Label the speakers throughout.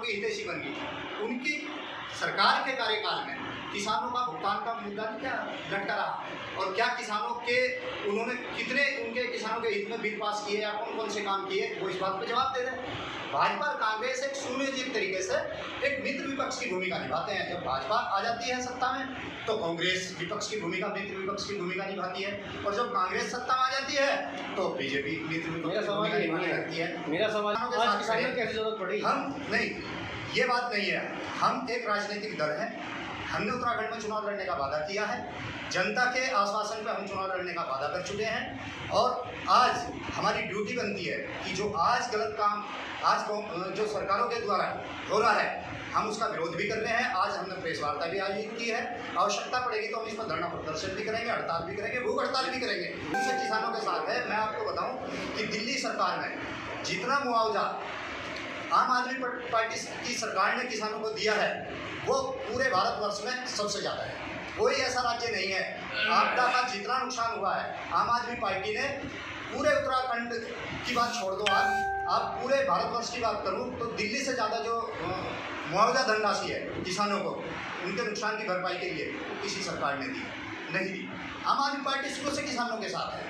Speaker 1: की हितैषी बन गई। उनकी सरकार के कार्यकाल में किसानों का भुगतान का मुद्दा नहीं क्या लटका रहा, और क्या किसानों के उन्होंने कितने उनके किसानों के हित में बिल पास किए या कौन कौन से काम किए, वो इस बात पर जवाब दे रहे हैं। भाजपा और कांग्रेस एक सुनियोजित तरीके से एक मित्र विपक्ष की भूमिका निभाते हैं। जब भाजपा आ जाती है सत्ता में तो कांग्रेस विपक्ष की भूमिका, मित्र विपक्ष की भूमिका निभाती है, और जब कांग्रेस सत्ता में आ जाती है तो बीजेपी मित्र विपक्ष की भूमिका निभाने लगती है।
Speaker 2: मेरा सवाल कैसे जरूरत पड़ी?
Speaker 1: हम नहीं, ये बात नहीं है। हम एक राजनीतिक दल हैं। हमने उत्तराखंड में चुनाव लड़ने का वादा किया है, जनता के आश्वासन पर हम चुनाव लड़ने का वादा कर चुके हैं, और आज हमारी ड्यूटी बनती है कि जो आज गलत काम आज जो सरकारों के द्वारा हो रहा है, हम उसका विरोध भी कर रहे हैं। आज हमने प्रेस वार्ता भी आयोजित की है। आवश्यकता पड़ेगी तो हम इस पर धरना प्रदर्शन भी करेंगे, हड़ताल भी करेंगे, भूख हड़ताल भी करेंगे। दूसरे किसानों के साथ है। मैं आपको बताऊं कि दिल्ली सरकार ने जितना मुआवजा आम आदमी पार्टी की सरकार ने किसानों को दिया है, वो पूरे भारतवर्ष में सबसे ज़्यादा है। कोई ऐसा राज्य नहीं है। आपदा का जितना नुकसान हुआ है, आम आदमी पार्टी ने पूरे उत्तराखंड की बात छोड़ दो, आप पूरे भारतवर्ष की बात करूं तो दिल्ली से ज़्यादा जो मुआवजा धनराशि है किसानों को उनके नुकसान की भरपाई के लिए किसी सरकार ने दी नहीं दी। आम आदमी पार्टी शुरू से किसानों के साथ है,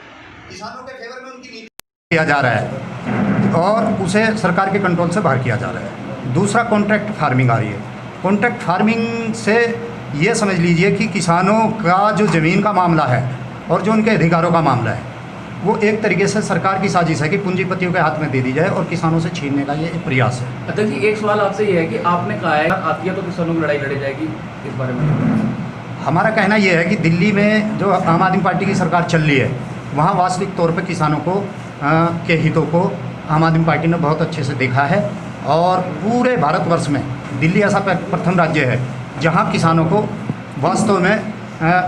Speaker 1: किसानों के फेवर में उनकी नीति किया जा रहा है और उसे सरकार के कंट्रोल से बाहर किया जा रहा है। दूसरा कॉन्ट्रैक्ट फार्मिंग आ रही है। कॉन्ट्रैक्ट फार्मिंग से ये समझ लीजिए कि किसानों का जो ज़मीन का मामला है और जो उनके अधिकारों का मामला है, वो एक तरीके से सरकार की साजिश है कि पूंजीपतियों के हाथ में दे दी जाए और किसानों से छीनने का ये एक प्रयास है।
Speaker 2: अध्यक्ष जी, एक सवाल आपसे ये है कि आपने कहा है आती है तो किसानों की लड़ाई लड़ी जाएगी, इस बारे में
Speaker 1: हमारा कहना ये है कि दिल्ली में जो आम आदमी पार्टी की सरकार चल रही है, वहाँ वास्तविक तौर पर किसानों को के हितों को आम आदमी पार्टी ने बहुत अच्छे से देखा है, और पूरे भारतवर्ष में दिल्ली ऐसा प्रथम राज्य है जहाँ किसानों को वास्तव में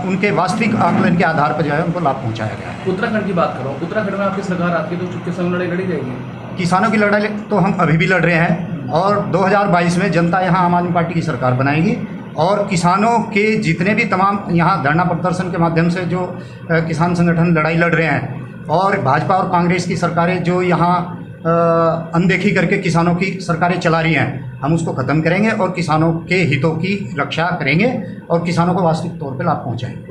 Speaker 1: उनके वास्तविक आकलन के आधार पर जो है उनको लाभ पहुंचाया गया है।
Speaker 2: उत्तराखंड की बात करो, उत्तराखंड में आपकी सरकार आती है तो किसानों की लड़ाई लड़ी जाएगी?
Speaker 1: किसानों की लड़ाई तो हम अभी भी लड़ रहे हैं, और 2022 में जनता यहाँ आम आदमी पार्टी की सरकार बनाएगी, और किसानों के जितने भी तमाम यहाँ धरना प्रदर्शन के माध्यम से जो किसान संगठन लड़ाई लड़ रहे हैं, और भाजपा और कांग्रेस की सरकारें जो यहाँ अनदेखी करके किसानों की सरकारें चला रही हैं, हम उसको ख़त्म करेंगे और किसानों के हितों की रक्षा करेंगे और किसानों को वास्तविक तौर पर लाभ पहुँचाएंगे।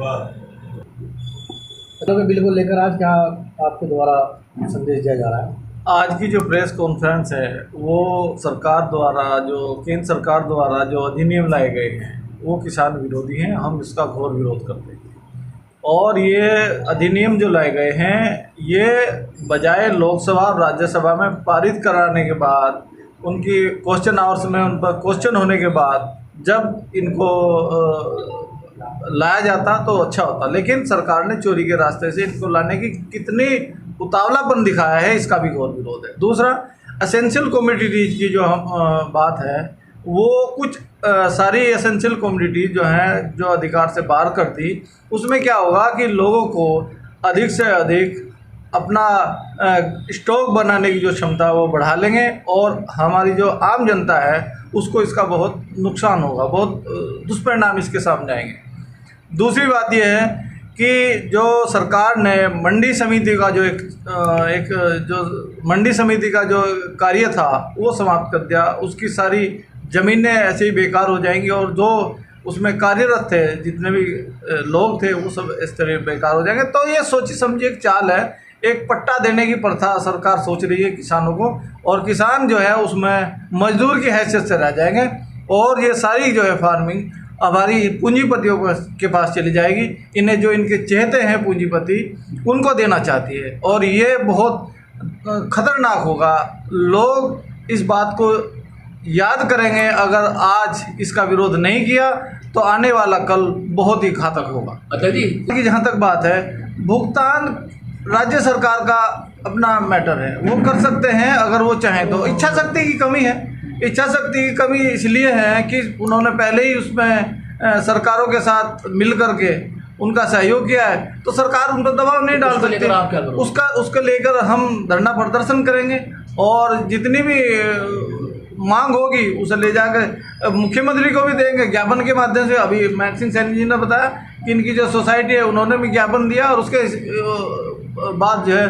Speaker 3: के बिल को लेकर आज क्या आपके द्वारा संदेश दिया जा रहा है?
Speaker 4: आज की जो प्रेस कॉन्फ्रेंस है वो सरकार द्वारा, जो केंद्र सरकार द्वारा जो अधिनियम लाए गए हैं वो किसान विरोधी हैं। हम इसका घोर विरोध करते हैं, और ये अधिनियम जो लाए गए हैं ये बजाय लोकसभा और राज्यसभा में पारित कराने के बाद, उनकी क्वेश्चन आवर्स में उन पर क्वेश्चन होने के बाद जब इनको लाया जाता तो अच्छा होता, लेकिन सरकार ने चोरी के रास्ते से इनको लाने की कितनी उतावलापन दिखाया है, इसका भी घोर विरोध है। दूसरा, एसेंशियल कमोडिटीज़ की जो हम बात है, वो कुछ सारी एसेंशियल कमोडिटीज़ जो हैं जो अधिकार से बाहर करती, उसमें क्या होगा कि लोगों को अधिक से अधिक अपना स्टॉक बनाने की जो क्षमता है वो बढ़ा लेंगे, और हमारी जो आम जनता है उसको इसका बहुत नुकसान होगा, बहुत दुष्परिणाम इसके सामने आएंगे। दूसरी बात यह है कि जो सरकार ने मंडी समिति का जो मंडी समिति का जो कार्य था वो समाप्त कर दिया। उसकी सारी ज़मीनें ऐसे ही बेकार हो जाएंगी, और जो उसमें कार्यरत थे जितने भी लोग थे वो सब इस तरह बेकार हो जाएंगे। तो ये सोची समझी एक चाल है, एक पट्टा देने की प्रथा सरकार सोच रही है किसानों को, और किसान जो है उसमें मजदूर की हैसियत से रह जाएंगे, और ये सारी जो है फार्मिंग हमारी पूंजीपतियों के पास चली जाएगी। इन्हें जो इनके चहेते हैं पूंजीपति उनको देना चाहती है, और ये बहुत खतरनाक होगा। लोग इस बात को याद करेंगे, अगर आज इसका विरोध नहीं किया तो आने वाला कल बहुत ही घातक होगा।
Speaker 2: अच्छा जी,
Speaker 4: कि जहाँ तक बात है, भुगतान राज्य सरकार का अपना मैटर है, वो कर सकते हैं अगर वो चाहें तो। इच्छा शक्ति की कमी है। इच्छा शक्ति की कमी इसलिए है कि उन्होंने पहले ही उसमें सरकारों के साथ मिल करके उनका सहयोग किया है, तो सरकार उन पर दबाव नहीं डाल सकती। उसको लेकर हम धरना प्रदर्शन करेंगे, और जितनी भी मांग होगी उसे ले जाकर मुख्यमंत्री को भी देंगे ज्ञापन के माध्यम से। अभी मैक्सिम सैनी जी ने बताया कि इनकी जो सोसाइटी है उन्होंने भी ज्ञापन दिया, और उसके बाद जो है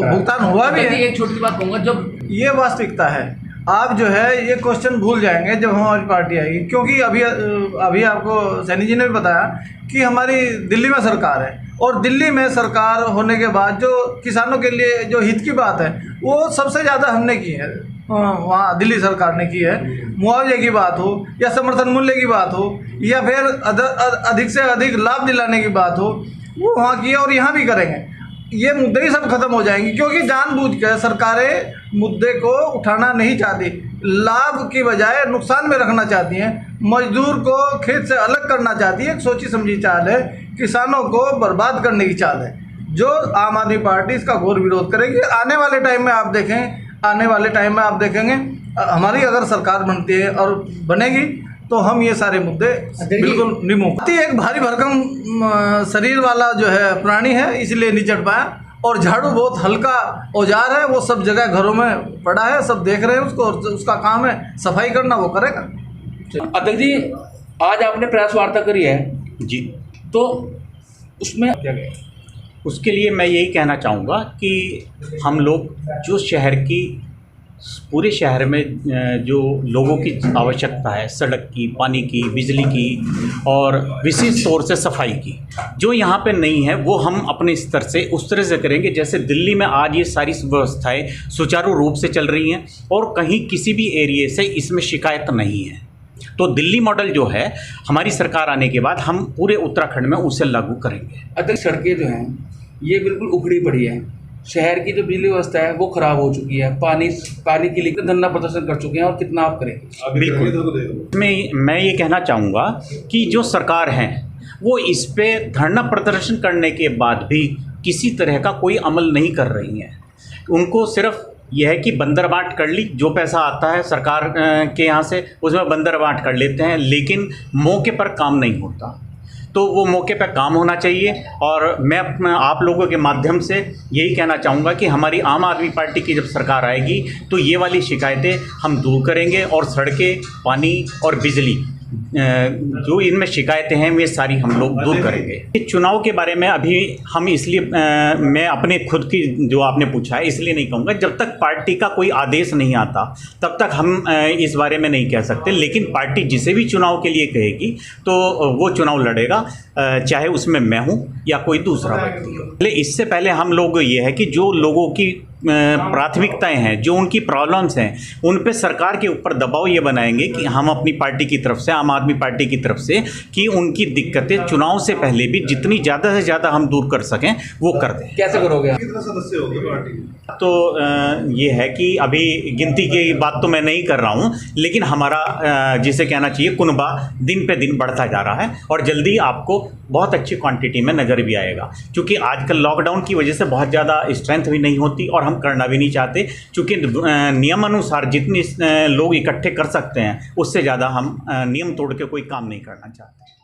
Speaker 4: भुगतान हुआ भी है।
Speaker 2: एक छोटी सी बात कहूँगा, जब
Speaker 4: ये वास्तविकता है, आप जो है ये क्वेश्चन भूल जाएंगे जब हमारी पार्टी आएगी, क्योंकि अभी आपको सैनी जी ने भी बताया कि हमारी दिल्ली में सरकार है, और दिल्ली में सरकार होने के बाद जो किसानों के लिए जो हित की बात है वो सबसे ज़्यादा हमने की है, वहाँ दिल्ली सरकार ने की है। मुआवजे की बात हो या समर्थन मूल्य की बात हो या फिर अधिक से अधिक लाभ दिलाने की बात हो, वो वहाँ की है और यहाँ भी करेंगे। ये मुद्दे ही सब खत्म हो जाएंगे, क्योंकि जानबूझकर सरकारें मुद्दे को उठाना नहीं चाहती, लाभ की बजाय नुकसान में रखना चाहती हैं, मजदूर को खेत से अलग करना चाहती है। एक सोची समझी चाल है, किसानों को बर्बाद करने की चाल है, जो आम आदमी पार्टी इसका घोर विरोध करेगी। आने वाले टाइम में आप देखेंगे हमारी अगर सरकार बनती है और बनेगी तो हम ये सारे मुद्दे बिल्कुल निमूंगे। एक भारी भरकम शरीर वाला जो है प्राणी है, इसलिए नहीं चढ़ पाया, और झाड़ू बहुत हल्का औजार है, वो सब जगह घरों में पड़ा है, सब देख रहे हैं उसको, और उसका काम है सफाई करना, वो करेगा।
Speaker 2: अध्यक्ष जी, आज आपने प्रेस वार्ता करी है
Speaker 5: जी,
Speaker 2: तो उसमें क्या गया?
Speaker 5: उसके लिए मैं यही कहना चाहूँगा कि हम लोग जो शहर की, पूरे शहर में जो लोगों की आवश्यकता है, सड़क की, पानी की, बिजली की और विशेष तौर से सफाई की, जो यहाँ पे नहीं है वो हम अपने स्तर से उस तरह से करेंगे जैसे दिल्ली में आज ये सारी व्यवस्थाएं सुचारू रूप से चल रही हैं और कहीं किसी भी एरिए से इसमें शिकायत नहीं है। तो दिल्ली मॉडल जो है हमारी सरकार आने के बाद हम पूरे उत्तराखंड में उसे लागू करेंगे।
Speaker 2: अध्यक्ष, सड़कें जो हैं ये बिल्कुल उखड़ी पड़ी है, शहर की जो बिजली व्यवस्था है वो खराब हो चुकी है, पानी के लिए धरना प्रदर्शन कर चुके हैं, और कितना आप करेंगे?
Speaker 5: बिल्कुल, मैं ये कहना चाहूँगा कि जो सरकार है वो इस पे धरना प्रदर्शन करने के बाद भी किसी तरह का कोई अमल नहीं कर रही है। उनको सिर्फ यह है कि बंदर बांट कर ली, जो पैसा आता है सरकार के यहाँ से उसमें बंदर बांट कर लेते हैं, लेकिन मौके पर काम नहीं होता। तो वो मौके पर काम होना चाहिए, और मैं आप लोगों के माध्यम से यही कहना चाहूँगा कि हमारी आम आदमी पार्टी की जब सरकार आएगी तो ये वाली शिकायतें हम दूर करेंगे, और सड़कें, पानी और बिजली जो इनमें शिकायतें हैं वे सारी हम लोग दूर करेंगे। इस चुनाव के बारे में अभी हम इसलिए मैं अपने खुद की जो आपने पूछा है इसलिए नहीं कहूँगा, जब तक पार्टी का कोई आदेश नहीं आता तब तक हम इस बारे में नहीं कह सकते। लेकिन पार्टी जिसे भी चुनाव के लिए कहेगी तो वो चुनाव लड़ेगा, चाहे उसमें मैं हूँ या कोई दूसरा व्यक्ति हो। इससे पहले हम लोग ये है कि जो लोगों की प्राथमिकताएं हैं, जो उनकी प्रॉब्लम्स हैं, उन पे सरकार के ऊपर दबाव ये बनाएंगे कि हम अपनी पार्टी की तरफ से, आम आदमी पार्टी की तरफ से, कि उनकी दिक्कतें चुनाव से पहले भी जितनी ज़्यादा से ज़्यादा हम दूर कर सकें वो कर दें।
Speaker 2: कैसे करोगे?
Speaker 3: कितने सदस्य होंगे पार्टी?
Speaker 5: तो ये है कि अभी गिनती की बात तो मैं नहीं कर रहा हूँ, लेकिन हमारा जिसे कहना चाहिए कुनबा दिन पे दिन बढ़ता जा रहा है, और जल्दी आपको बहुत अच्छी क्वांटिटी में नज़र भी आएगा। क्योंकि आजकल लॉकडाउन की वजह से बहुत ज़्यादा स्ट्रेंथ भी नहीं होती, और हम करना भी नहीं चाहते, क्योंकि नियमानुसार जितनी लोग इकट्ठे कर सकते हैं उससे ज़्यादा हम नियम तोड़ के कोई काम नहीं करना चाहते।